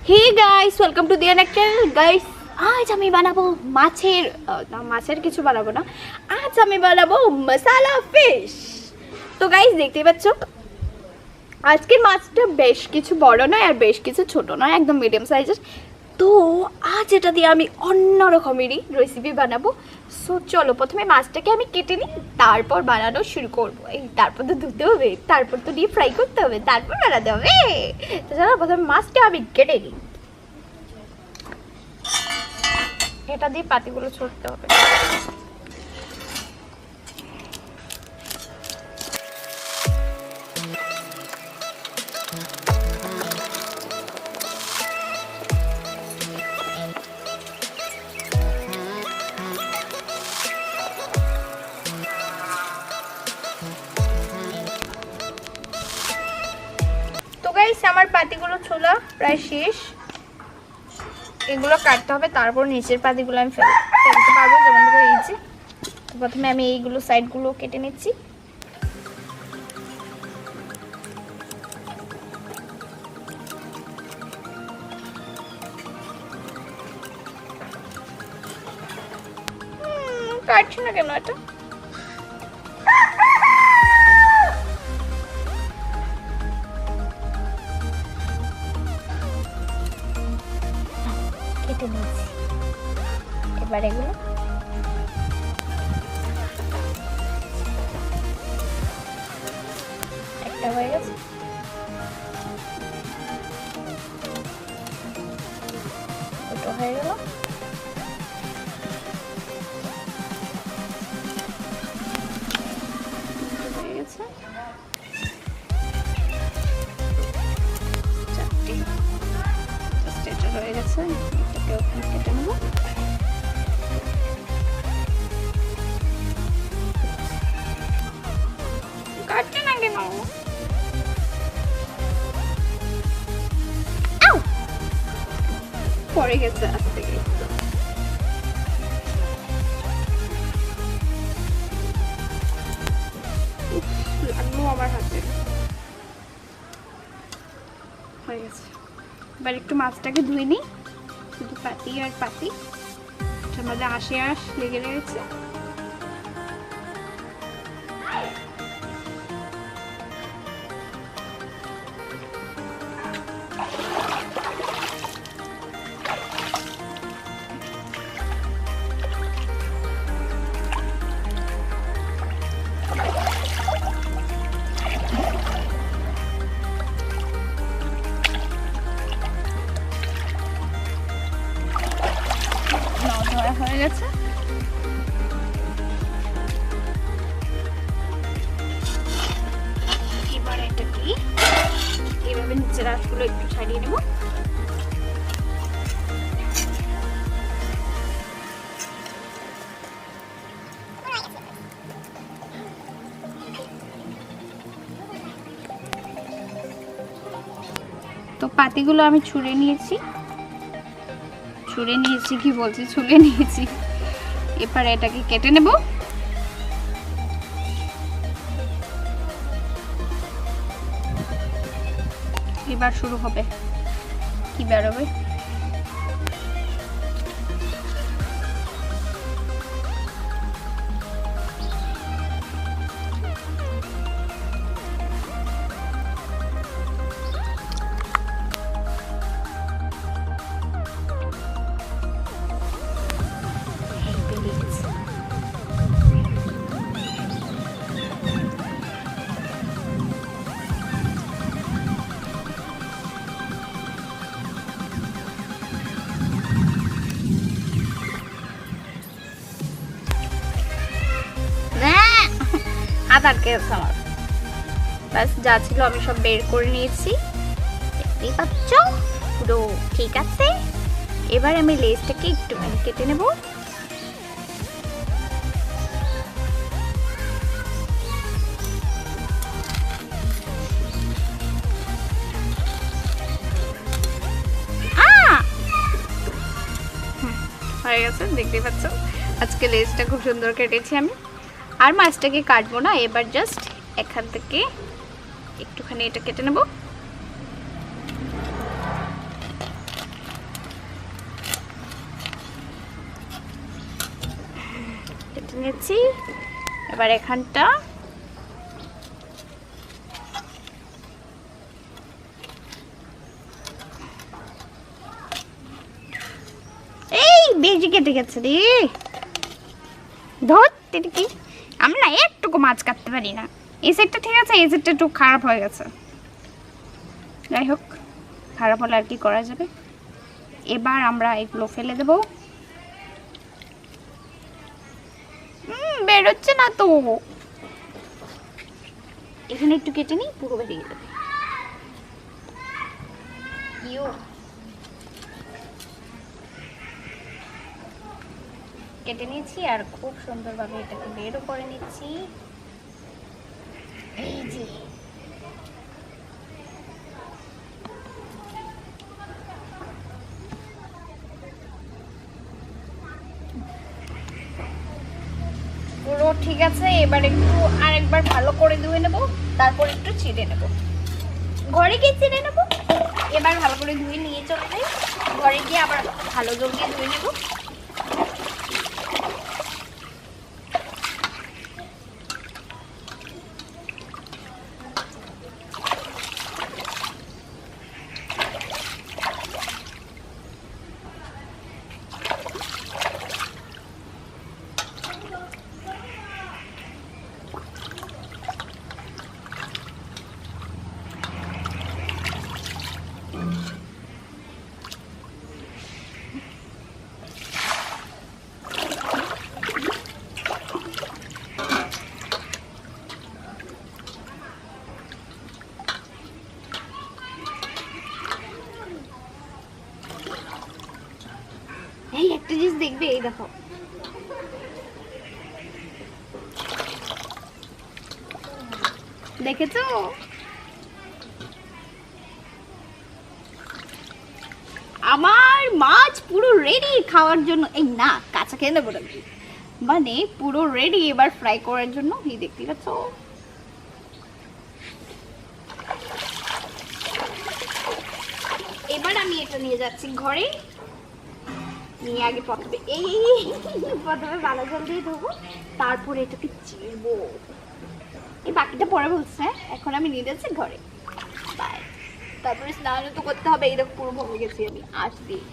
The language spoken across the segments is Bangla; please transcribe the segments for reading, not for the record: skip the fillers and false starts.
Hey guys, welcome to Diyan channel. Guys, আজ আমি বানাবো মাছের কিছু বানাবো না, আজ আমি বানাবো মশালা ফিশ। তো গাইস দেখতেই পাচ্ছ, আজকের মাছটা বেশ কিছু বড় নয় আর বেশ কিছু ছোট নয়, একদম মিডিয়াম সাইজের। তো আজ এটা দিয়ে আমি অন্য রকমেরই রেসিপি বানাবো। সো চলো প্রথমে মাছটাকে আমি কেটে নিই, তারপর বানানো শুরু করবো। তারপর তো ধুতে হবে, তারপর তো ডিপ ফ্রাই করতে হবে, তারপর বানাতে হবে। তো চলো প্রথমে মাছটা আমি কেটে নিই। এটা দিয়ে পাতিগুলো ছড়তে হবে। আমার পাতিগুলো ছোলা প্রায় শেষ, এগুলো কাটতে হবে, তারপর নিচের পাতিগুলো আমি ফেলতে পারবো, যেমন ধরো এই যে। প্রথমে আমি এইগুলো সাইডগুলো কেটে নিচ্ছি। কাটছি না কেন এটা? কেটে নিয়েছি, এবার এগুলো একটা হয়ে গেছে। দুটো হয়ে গেল। হয়ে গেছে চারটি, এটা হয়ে গেছে। এটাকে ওখানে কেটে নেবো। কাটছে না কেন? পড়ে গেছে আজ থেকে। লাগলো আমার হাতে। হয়ে গেছে। এবার একটু মাছটাকে ধুয়ে নিই, শুধু পাতি আর পাতি, এটার মধ্যে আঁশ লেগে রয়েছে। হয়ে গেছে। এবার এটা কি এইভাবে নিচের আঁশগুলো একটু ছাড়িয়ে নেব। তো পাতিগুলো আমি ছুলে নিয়েছি এবার এটাকে কেটে নেব। এবার শুরু হবে, কি বেরোবে। আদার কেস আমার ব্যাস যা ছিল আমি সব বের করে নিয়েছি, দেখতেই পাচ্ছ পুরো ঠিক আছে। এবার আমি লেজটাকে একটুখানি কেটে নেব। হয়ে গেছে, দেখতেই পাচ্ছ আজকে লেজটা খুব সুন্দর কেটেছি আমি। আর মাছটাকে কাটবো না, এবার জাস্ট এখান থেকে একটুখানি এটা কেটে নেব। নিয়েছি। এবার এখানটা এই বেশি কেটে গেছে রে, ধরতে কি আমি না একটুকু মাছ কাটতে পারি না। এই সাইডটা ঠিক আছে, এই সাইডটা একটু খারাপ হয়ে গেছে। যাই হোক, খারাপ হলে আর কি করা যাবে। এবার আমরা এগুলো ফেলে দেব। বেরোচ্ছে না তো, এখানে একটু কেটে নিই, পুরো বেরিয়ে যাবে। কেটে নিয়েছি আর খুব সুন্দরভাবে এটাকে বেরও করে নিচ্ছি। এই যে পুরো ঠিক আছে। এবার একটু আরেকবার ভালো করে ধুয়ে নেব, তারপর একটু চিড়ে নেব। ঘরে গিয়ে চিড়ে নেব। এবার ভালো করে ধুয়ে নিয়ে চলে যাই, ঘরে গিয়ে আবার ভালো জল দিয়ে ধুয়ে নেব। এই একটা জিনিস দেখবে, এই দেখো, দেখেছো? আমার মাছ পুরো রেডি খাওয়ার জন্য। এই না, কাঁচা খেয়ে নেবো নাকি, মানে পুরো রেডি এবার ফ্রাই করার জন্য। এই দেখতে পাচ্ছ, এবার আমি এটা নিয়ে যাচ্ছি ঘরে। নিয়ে আগে প্রথমে প্রথমে ভালো জল দিয়ে ধোবো, তারপরে এটাকে চিরবো। এই বাকিটা পরে বলছে। এখন আমি নিয়ে যাচ্ছি ঘরে, বাই। তারপরে স্নান তো করতে হবে। এই দেখো পুরো ভরে গেছি আমি আঁচ দিয়ে।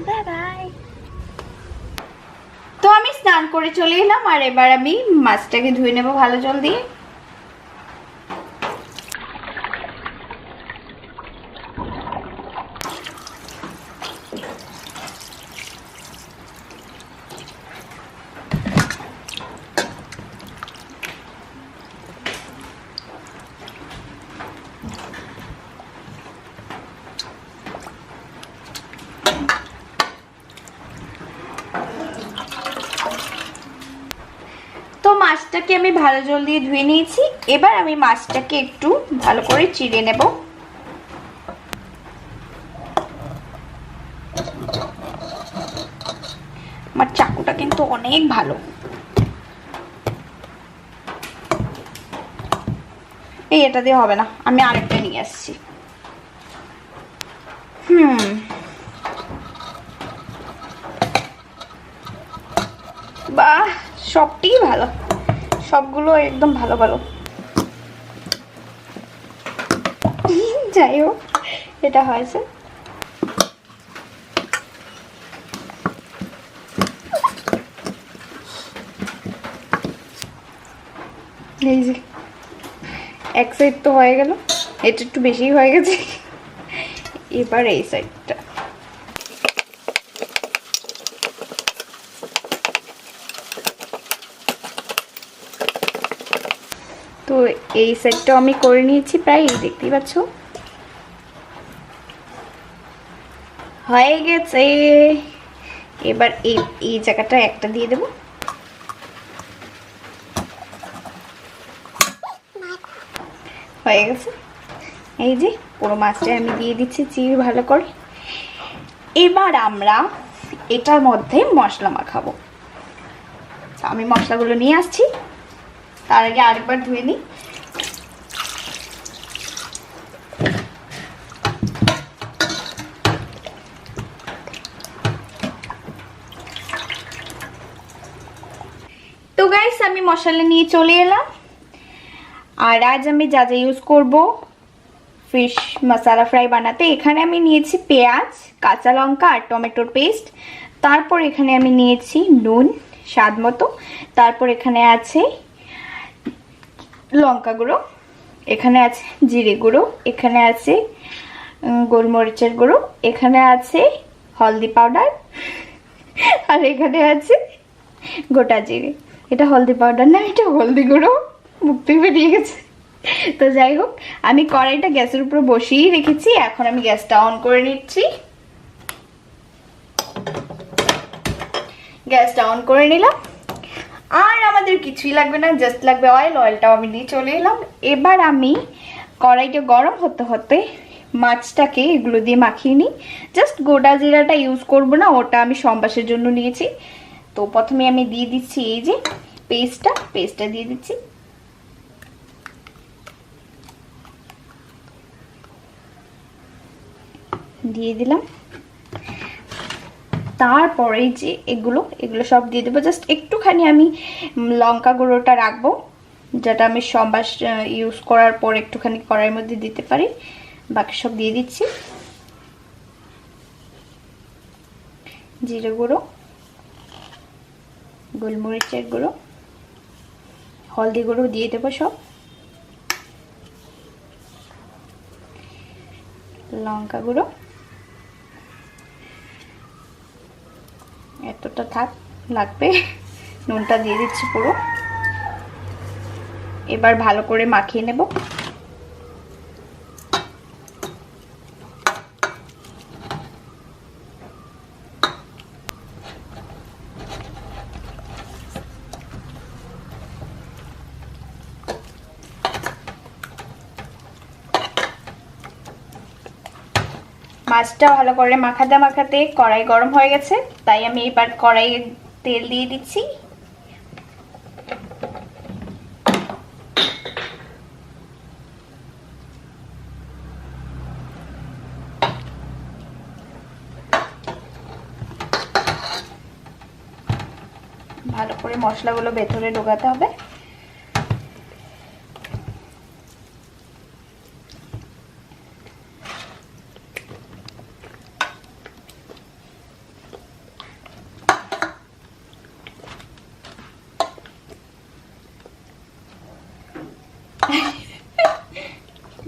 Bye bye. তো আমি স্নান করে চলে এলাম, আর এবার আমি মাছটাকে ধুয়ে নেবো ভালো জল দিয়ে। তো মাছটাকে আমি ভালো জল দিয়ে ধুয়ে নিয়েছি। এবার আমি মাছটাকে একটু ভালো করে চিড়ে নেব। আমার চাকুটা কিন্তু অনেক ভালো। এই এটা দিয়ে হবে না, আমি আরেকটা নিয়ে আসছি। বাহ, সবটাই ভালো, সবগুলো একদম ভালো ভালো। যাই হোক, এটা হয়েছে। এই যে এক সাইড তো হয়ে গেল, এটা একটু বেশি হয়ে গেছে। এবার এই সাইডটা। তো এই সাইডটাও আমি করে নিয়েছি প্রায়, এই দেখতেই পাচ্ছ হয়ে গেছে। এবার এই জায়গাটা একটা দিয়ে দেবো। হয়ে গেছে। এই যে পুরো মাছটা আমি দিয়ে দিচ্ছি চিড়ে ভালো করে। এবার আমরা এটার মধ্যে মশলা মাখাবো। আমি মশলাগুলো নিয়ে আসছি, তার আগে আরেকবার ধুয়ে নিই। আমি মশলা নিয়ে চলে এলাম। আর আজ আমি যা যা ইউজ করব ফিশ মশলা ফ্রাই বানাতে, এখানে আমি নিয়েছি পেঁয়াজ, কাঁচা লঙ্কা আর টমেটোর পেস্ট। তারপর এখানে আমি নিয়েছি নুন স্বাদ মতো। তারপর এখানে আছে লঙ্কা গুঁড়ো, এখানে আছে জিরে গুঁড়ো, এখানে আছে গোলমরিচের গুঁড়ো, এখানে আছে হলদি পাউডার, আর এখানে আছে গোটা জিরে। এটা হলদি পাউডার না, এটা হলদি গুঁড়ো, মুখ থেকে বেরিয়ে গেছে। তো যাই হোক, আমি কড়াইটা গ্যাসের উপর বসিয়েই রেখেছি। এখন আমি গ্যাসটা অন করে নিচ্ছি। গ্যাসটা অন করে নিলাম। আর আমাদের কিছুই লাগবে না, জাস্ট লাগবে অয়েল। অয়েলটাও আমি নিয়ে চলে এলাম। এবার আমি কড়াইটা গরম হতে হতে মাছটাকে এগুলো দিয়ে মাখিয়ে নিই। জাস্ট গোটা জিরাটা ইউজ করব না, ওটা আমি সম্বাসের জন্য নিয়েছি। তো প্রথমে আমি দিয়ে দিচ্ছি এই যে পেস্টটা দিয়ে দিচ্ছি। দিয়ে দিলাম। তারপরে যে এগুলো সব দিয়ে দেবো। জাস্ট একটুখানি আমি লঙ্কা গুঁড়োটা রাখবো, যেটা আমি সম্বাস ইউজ করার পর একটুখানি কড়াইয়ের মধ্যে দিতে পারি। বাকি সব দিয়ে দিচ্ছি। জিরে গুঁড়ো, গোলমরিচের গুঁড়ো, হলদি গুঁড়ো দিয়ে দেবো সব, লঙ্কা গুঁড়ো, এতটা থাক লাগবে। নুনটা দিয়ে দিচ্ছি পুরো। এবার ভালো করে মাখিয়ে নেব। মাছটা ভালো করে মাখাতে মাখাতে কড়াই গরম হয়ে গেছে, তাই আমি এবার কড়াইয়ে তেল দিয়ে দিচ্ছি। ভালো করে মশলাগুলো ভেতরে ঢোকাতে হবে।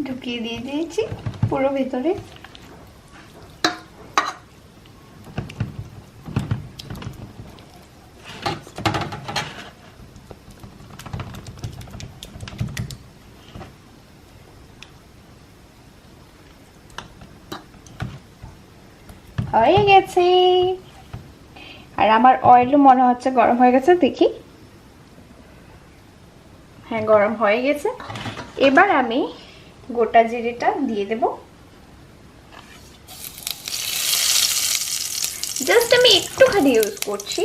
ঢুকিয়ে দিয়ে দিয়েছি পুরো ভেতরে। হয়ে গেছে। আর আমার অয়েলও মনে হচ্ছে গরম হয়ে গেছে, দেখি। হ্যাঁ, গরম হয়ে গেছে। এবার আমি গোটা জিরেটা দিয়ে দেব। জাস্ট আমি একটুখানি ইউজ করছি।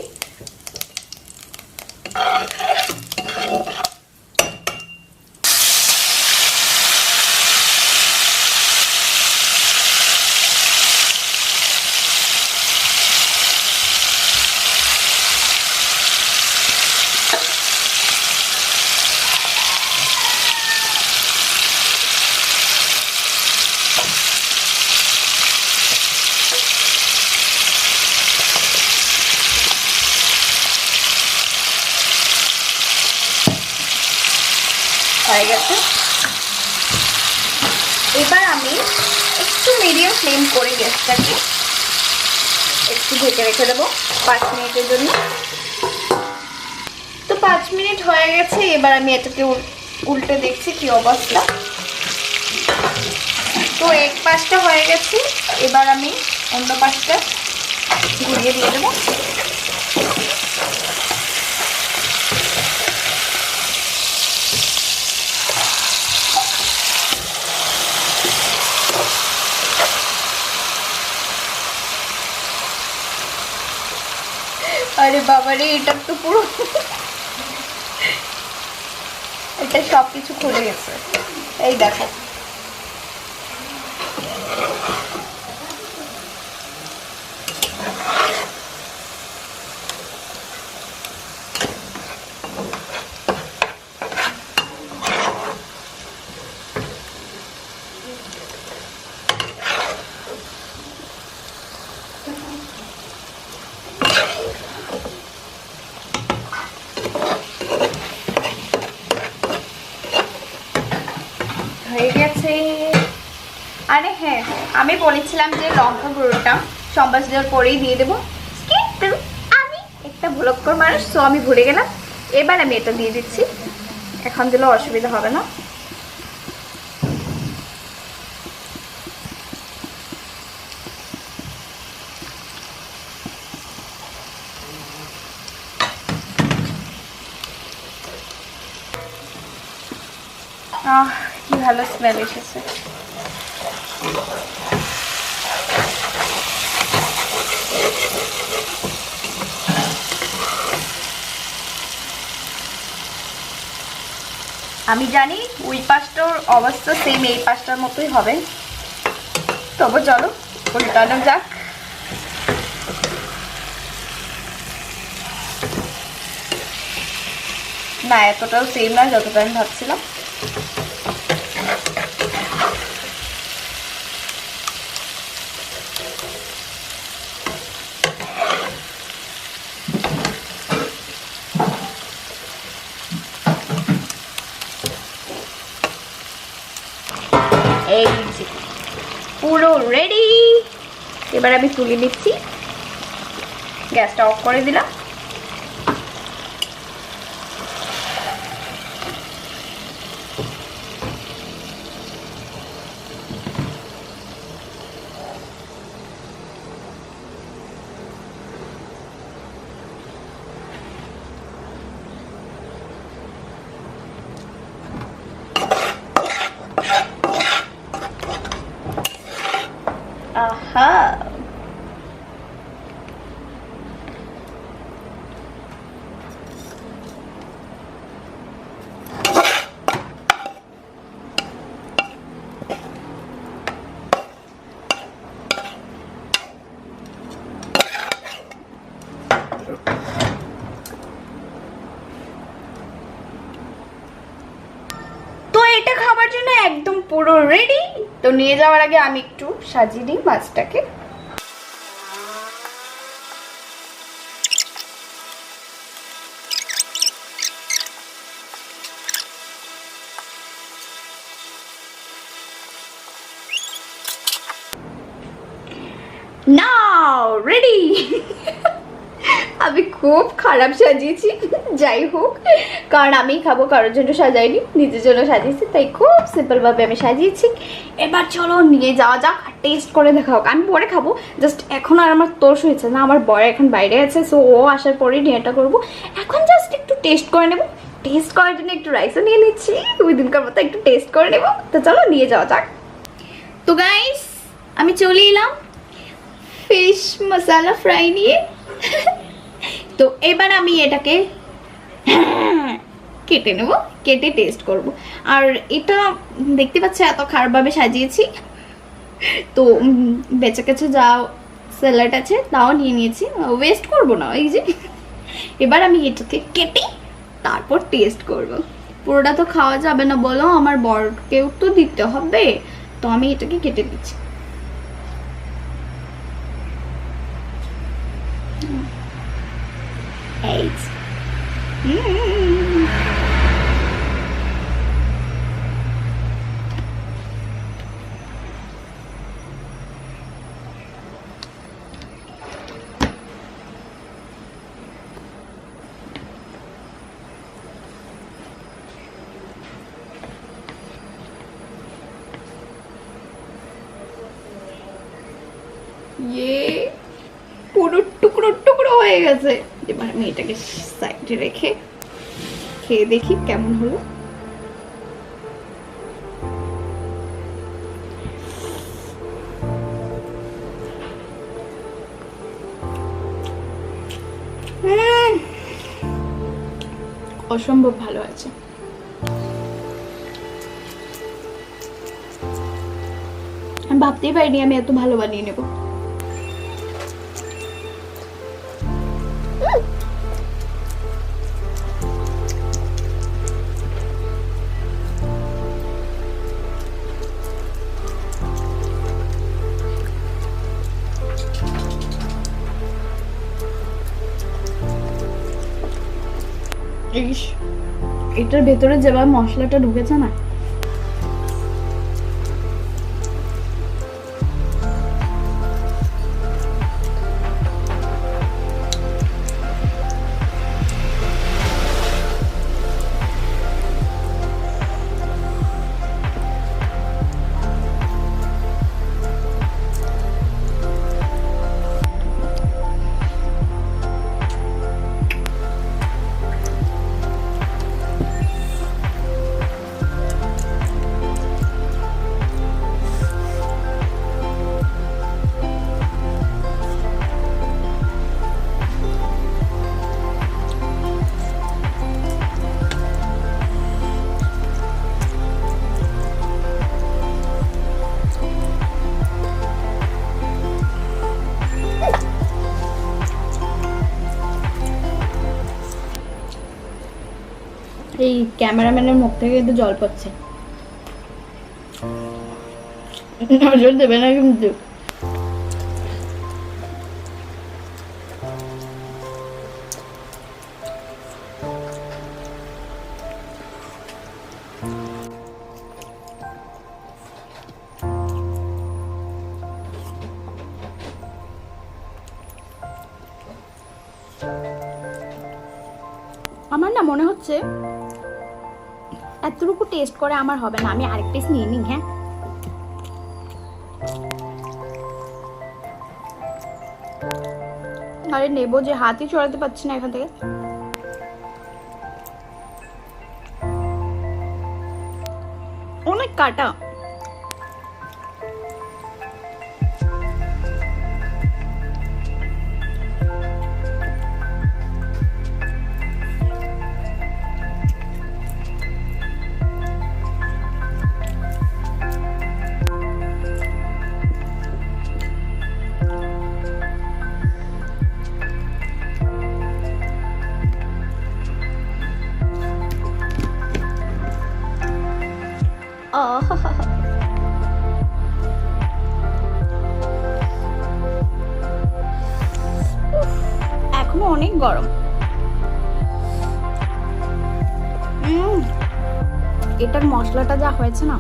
হয়ে গেছে। এবার আমি একটু মিডিয়াম ফ্লেম করে গ্যাসটাকে একটু ঢেকে রেখে দেবো 5 মিনিটের জন্য। তো 5 মিনিট হয়ে গেছে। এবার আমি এটাকে উল্টে দেখছি কি অবস্থা। তো এক পাশটা হয়ে গেছে, এবার আমি অন্য পাশটা ঘুরিয়ে দিয়ে দেবো। আরে বাবারে, এটা তো পুরো এটা সবকিছু খুলে গেছে। এই দেখো, হয়ে গেছে। আরে হ্যাঁ, আমি বলেছিলাম যে লঙ্কা গুঁড়োটা সম্বাস দেওয়ার পরেই দিয়ে দেবো, কিন্তু আমি একটা ভুলক্কর মানুষ, তো আমি ভুলে গেলাম। এবার আমি এটা দিয়ে দিচ্ছি, এখন দিলেও অসুবিধা হবে না। কি ভালো স্মেল এসেছে। আমি জানি ওই পাশটার অবস্থা সেম এই পাশটার মতোই হবে, তবে চলো উল্টানো যাক। না, এতটাও সেম না যতটা আমি ভাবছিলাম। এই যে পুরো রেডি। এবার আমি তুলে নিচ্ছি, গ্যাসটা অফ করে দিলাম। আহা, তো এটা খাবার জন্য একদম পুরো রেডি। তো নিয়ে যাওয়ার আগে আমি একটু সাজিয়ে দিই মাছটাকে। নাও রেডি। আমি খুব খারাপ সাজিয়েছি, যাই হোক, কারণ আমি খাবো, কারোর জন্য সাজাইনি, নিজের জন্য সাজিয়েছি, তাই খুব সিম্পল ভাবে আমি সাজিয়েছি। এবার চলো নিয়ে যাওয়া যাক, টেস্ট করে দেখা হোক। আমি পরে খাবো, জাস্ট এখন আর আমার তোষ হয়েছে না, আমার বর এখন বাইরে আছে, সো ও আসার পরেই ডিনারটা করবো। এখন জাস্ট একটু টেস্ট করে নেবো, টেস্ট করার জন্য একটু রাইসও নিয়ে নিচ্ছি, ওই দিনকার মতো একটু টেস্ট করে নেবো। তো চলো নিয়ে যাওয়া যাক। তো গাইস, আমি চলে এলাম ফিশ মশলা ফ্রাই নিয়ে। তো এবার আমি এটাকে কেটে নেব, কেটে টেস্ট করব। আর এটা দেখতে পাচ্ছ এত খারাপভাবে সাজিয়েছি, তো বেঁচে কেছে যা স্যালাড আছে তাও নিয়ে নিয়েছি, ওয়েস্ট করব না। এই যে এবার আমি এটাকে কেটে তারপর টেস্ট করব। পুরোটা তো খাওয়া যাবে না বলো, আমার বরকেও তো দিতে হবে, তো আমি এটাকে কেটে দিচ্ছি। Eight. ये পুরো টুকরো টুকরো হয়ে গেছে। এবার আমি এটাকে সাইডে রেখে খেয়ে দেখি কেমন হলো। অসম্ভব ভালো আছে। আমি ভাবতেই পারিনি আমি এত ভালো বানিয়ে নেব। এটার ভেতরে যেভাবে মশলাটা ঢুকেছে না, এই ক্যামেরাম্যানের মুখ থেকে কিন্তু জল পড়ছে। নজর দেবে না কিন্তু। আমার না মনে হচ্ছে এতটুকু টেস্ট করে আমার হবে না, আমি আরেক পিস নিয়ে নিই। হ্যাঁ, আরে নেবো যে হাতই চড়াতে পারছি না এখান থেকে। অনেক কাটা। এখনো অনেক গরম। এটার মশলাটা যা হয়েছে না,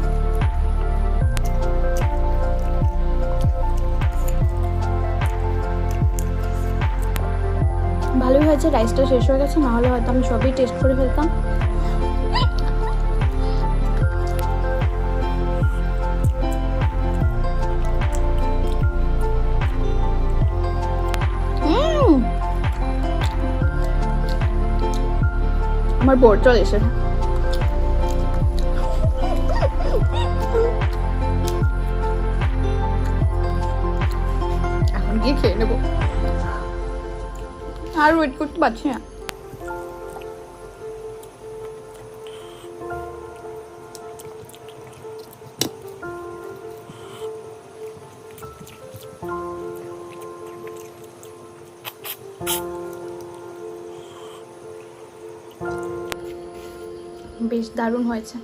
ভালোই হয়েছে। রাইসটা শেষ হয়ে গেছে, না হলে হয়তো আমি সবই টেস্ট করে ফেলতাম। আমার বোর্ড চলে এসে এখন গিয়ে খেয়ে নেবো, আর ওয়েট করতে পারছি না। বেশ দারুণ হয়েছে।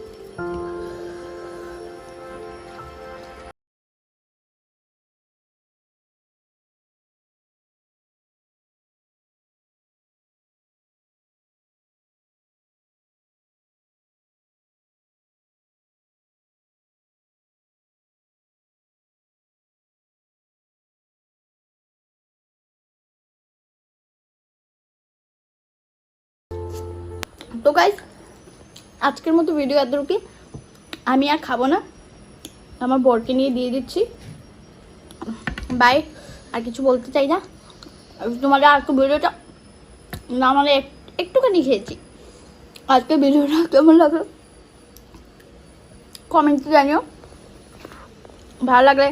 তো গাইস, আজকের মতো ভিডিও এতটুকুই। আমি আর খাবো না, আমার বরকে নিয়ে দিয়ে দিচ্ছি। বাই। আর কিছু বলতে চাই না। তোমাদের আর একটু ভিডিওটা না, মানে একটুখানি খেয়েছি। আজকে ভিডিওটা কেমন লাগলো কমেন্টে জানিও। ভালো লাগলে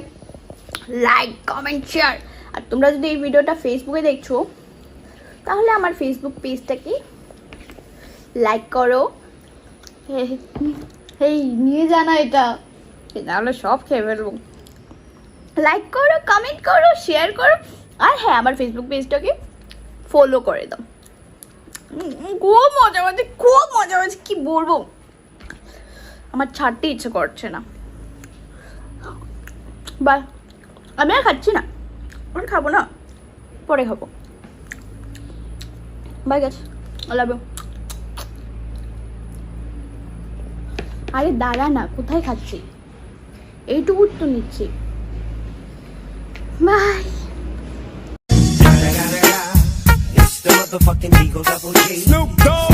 লাইক, কমেন্ট, শেয়ার। আর তোমরা যদি এই ভিডিওটা ফেসবুকে দেখছো, তাহলে আমার ফেসবুক পেজটাকে লাইক করো। এই নিয়ে জানা এটা, তাহলে সব খেয়ে ফেলবো। লাইক করো, কমেন্ট করো, শেয়ার করো। আর হ্যাঁ, আমার ফেসবুক পেজটাকে ফলো করে দাও। খুব মজা হচ্ছে, খুব মজা হচ্ছে, কি বলবো। আমার ছাড়তে ইচ্ছে করছে না। বাই। আমি আর খাচ্ছি না, আমি খাবো না, পরে খাবো। বাই গাছ, আই লাভ ইউ। আরে দাঁড়া না, কোথায় খাচ্ছি? এইটুকু তো নিচ্ছি। By. It's the motherfucking Eagle Double G. Snoop Dogg.